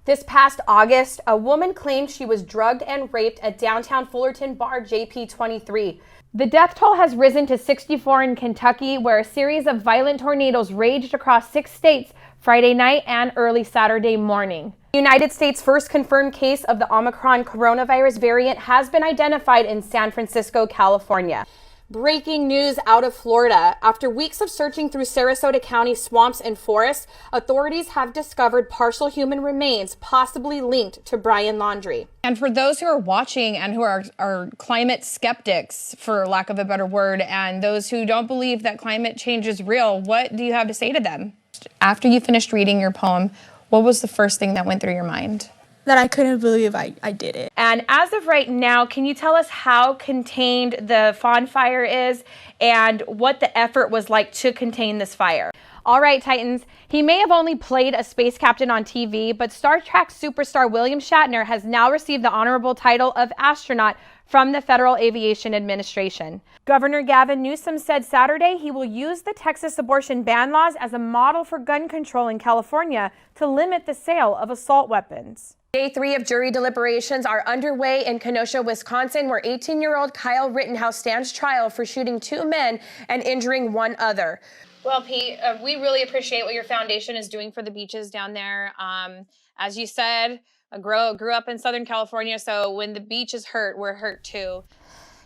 This past August, a woman claimed she was drugged and raped at downtown Fullerton bar JP23. The death toll has risen to 64 in Kentucky, where a series of violent tornadoes raged across 6 states Friday night and early Saturday morning. The United States' first confirmed case of the Omicron coronavirus variant has been identified in San Francisco, California. Breaking news out of Florida. After weeks of searching through Sarasota County swamps and forests, authorities have discovered partial human remains possibly linked to Brian Laundrie. And for those who are watching and who are climate skeptics, for lack of a better word, and those who don't believe that climate change is real, what do you have to say to them? After you finished reading your poem, what was the first thing that went through your mind? That I couldn't believe I did it. And as of right now, can you tell us how contained the Fawn fire is and what the effort was like to contain this fire? All right, Titans, he may have only played a space captain on TV, but Star Trek superstar William Shatner has now received the honorable title of astronaut from the Federal Aviation Administration. Governor Gavin Newsom said Saturday he will use the Texas abortion ban laws as a model for gun control in California to limit the sale of assault weapons. Day 3 of jury deliberations are underway in Kenosha, Wisconsin, where 18-year-old Kyle Rittenhouse stands trial for shooting 2 men and injuring 1 other. Well, Pete, we really appreciate what your foundation is doing for the beaches down there. As you said, I grew up in Southern California, so when the beaches hurt, we're hurt too.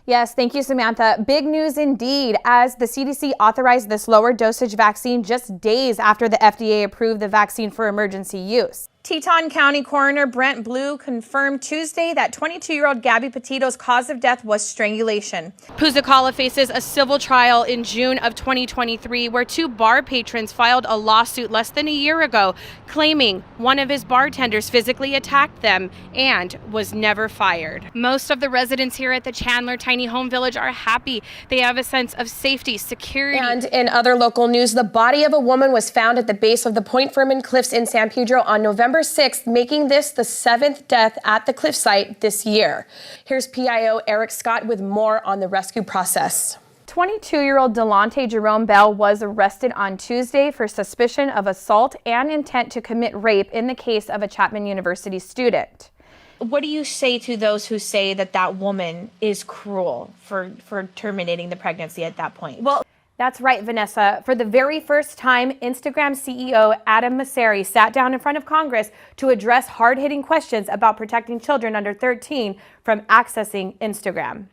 Yes, thank you, Samantha. Big news indeed, as the CDC authorized this lower dosage vaccine just days after the FDA approved the vaccine for emergency use. Teton County Coroner Brent Blue confirmed Tuesday that 22-year-old Gabby Petito's cause of death was strangulation. Puzakala faces a civil trial in June of 2023 where 2 bar patrons filed a lawsuit less than a year ago claiming one of his bartenders physically attacked them and was never fired. Most of the residents here at the Chandler Tiny Home Village are happy. They have a sense of safety, security. And in other local news, the body of a woman was found at the base of the Point Fermin Cliffs in San Pedro on November 6th, making this the 7th death at the cliff site this year. Here's PIO Eric Scott with more on the rescue process. 22-year-old Delonte Jerome Bell was arrested on Tuesday for suspicion of assault and intent to commit rape in the case of a Chapman University student. What do you say to those who say that that woman is cruel for terminating the pregnancy at that point? Well, that's right, Vanessa. For the very first time, Instagram CEO Adam Mosseri sat down in front of Congress to address hard-hitting questions about protecting children under 13 from accessing Instagram.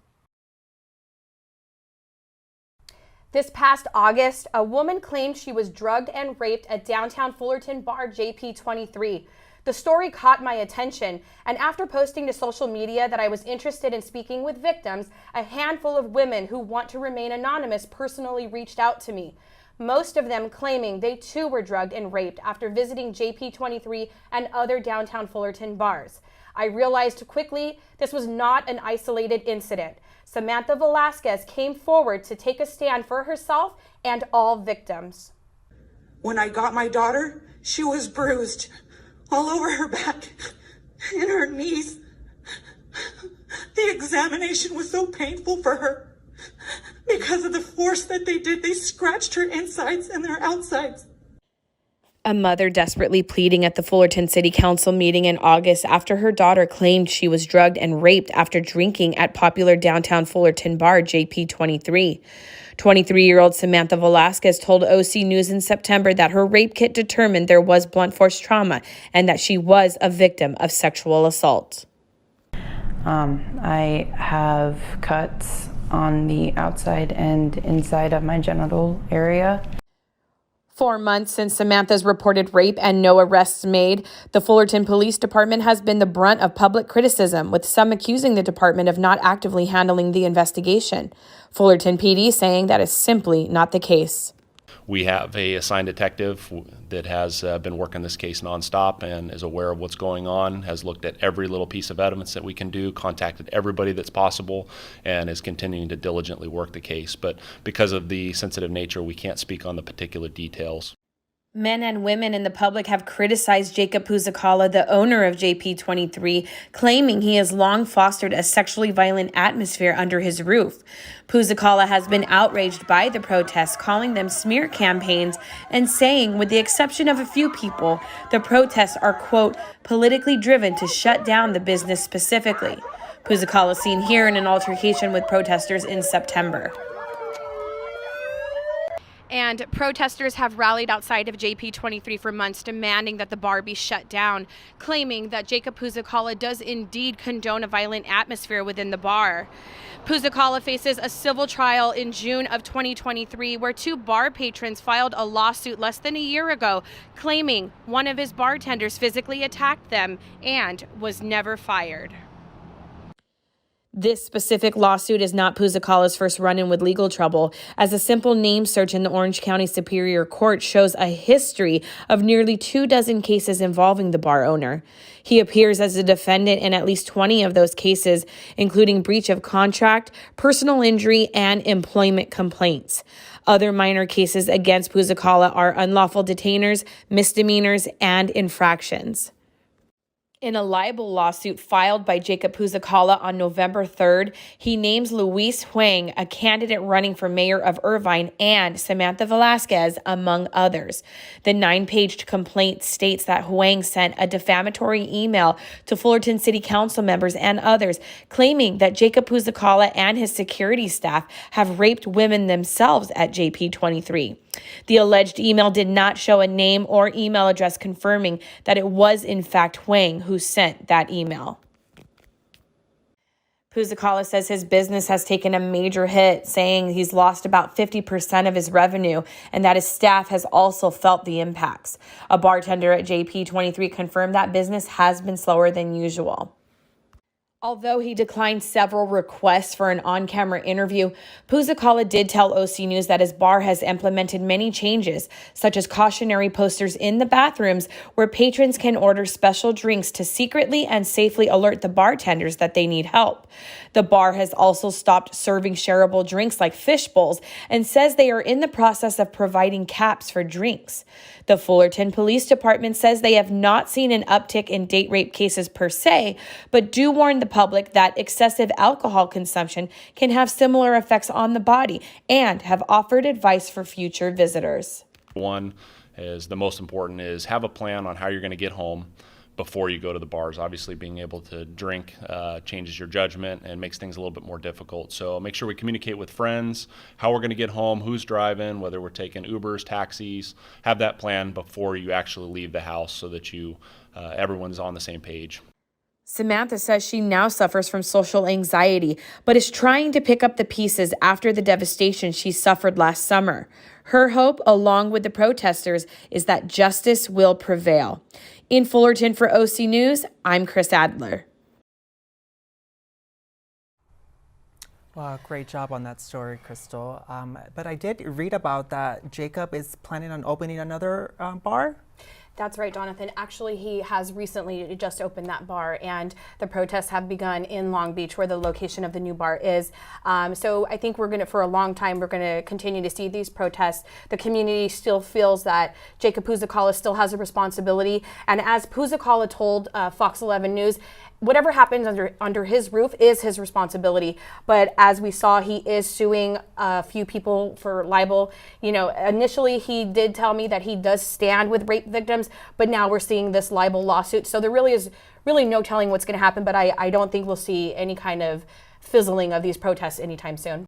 This past August, a woman claimed she was drugged and raped at downtown Fullerton bar JP23. The story caught my attention, and after posting to social media that I was interested in speaking with victims, a handful of women who want to remain anonymous personally reached out to me. Most of them claiming they too were drugged and raped after visiting JP23 and other downtown Fullerton bars. I realized quickly this was not an isolated incident. Samantha Velasquez came forward to take a stand for herself and all victims. When I got my daughter, she was bruised all over her back and her knees. The examination was so painful for her because of the force that they did. They scratched her insides and her outsides. A mother desperately pleading at the Fullerton City Council meeting in August after her daughter claimed she was drugged and raped after drinking at popular downtown Fullerton bar JP23. 23-year-old Samantha Velasquez told OC News in September that her rape kit determined there was blunt force trauma and that she was a victim of sexual assault. I have cuts on the outside and inside of my genital area. 4 months since Samantha's reported rape and no arrests made, the Fullerton Police Department has been the brunt of public criticism, with some accusing the department of not actively handling the investigation. Fullerton PD saying that is simply not the case. We have a assigned detective that has been working this case nonstop and is aware of what's going on, has looked at every little piece of evidence that we can do, contacted everybody that's possible, and is continuing to diligently work the case. But because of the sensitive nature, we can't speak on the particular details. Men and women in the public have criticized Jacob Puzakala, the owner of JP23, claiming he has long fostered a sexually violent atmosphere under his roof. Puzakala has been outraged by the protests, calling them smear campaigns and saying, with the exception of a few people, the protests are, quote, politically driven to shut down the business specifically. Puzakala seen here in an altercation with protesters in September. And protesters have rallied outside of JP23 for months, demanding that the bar be shut down, claiming that Jacob Puzakala does indeed condone a violent atmosphere within the bar. Puzakala faces a civil trial in June of 2023, where 2 bar patrons filed a lawsuit less than a year ago, claiming one of his bartenders physically attacked them and was never fired. This specific lawsuit is not Puzakala's first run-in with legal trouble, as a simple name search in the Orange County Superior Court shows a history of nearly 24 cases involving the bar owner. He appears as a defendant in at least 20 of those cases, including breach of contract, personal injury, and employment complaints. Other minor cases against Puzakala are unlawful detainers, misdemeanors, and infractions. In a libel lawsuit filed by Jacob Puzakala on November 3rd, he names Luis Huang, a candidate running for mayor of Irvine, and Samantha Velasquez, among others. The 9-page complaint states that Huang sent a defamatory email to Fullerton City Council members and others, claiming that Jacob Puzakala and his security staff have raped women themselves at JP23. The alleged email did not show a name or email address, confirming that it was in fact Huang who sent that email. Puzakala says his business has taken a major hit, saying he's lost about 50% of his revenue and that his staff has also felt the impacts. A bartender at JP23 confirmed that business has been slower than usual. Although he declined several requests for an on-camera interview, Puzakala did tell OC News that his bar has implemented many changes, such as cautionary posters in the bathrooms where patrons can order special drinks to secretly and safely alert the bartenders that they need help. The bar has also stopped serving shareable drinks like fish bowls and says they are in the process of providing caps for drinks. The Fullerton Police Department says they have not seen an uptick in date rape cases per se, but do warn the public that excessive alcohol consumption can have similar effects on the body and have offered advice for future visitors. One is the most important is have a plan on how you're going to get home before you go to the bars. Obviously, being able to drink changes your judgment and makes things a little bit more difficult. So make sure we communicate with friends, how we're going to get home, who's driving, whether we're taking Ubers, taxis. Have that plan before you actually leave the house so that everyone's on the same page. Samantha says she now suffers from social anxiety, but is trying to pick up the pieces after the devastation she suffered last summer. Her hope, along with the protesters, is that justice will prevail. In Fullerton for OC News, I'm Kris Adler. Wow, great job on that story, Crystal. But I did read about that Jacob is planning on opening another bar. That's right, Jonathan. Actually, he has recently just opened that bar, and the protests have begun in Long Beach, where the location of the new bar is. So I think for a long time, we're going to continue to see these protests. The community still feels that Jacob Puzakala still has a responsibility. And as Puzakala told Fox 11 News, whatever happens under his roof is his responsibility. But as we saw, he is suing a few people for libel. You know, initially he did tell me that he does stand with rape victims, but now we're seeing this libel lawsuit. So there really is no telling what's going to happen, but I don't think we'll see any kind of fizzling of these protests anytime soon.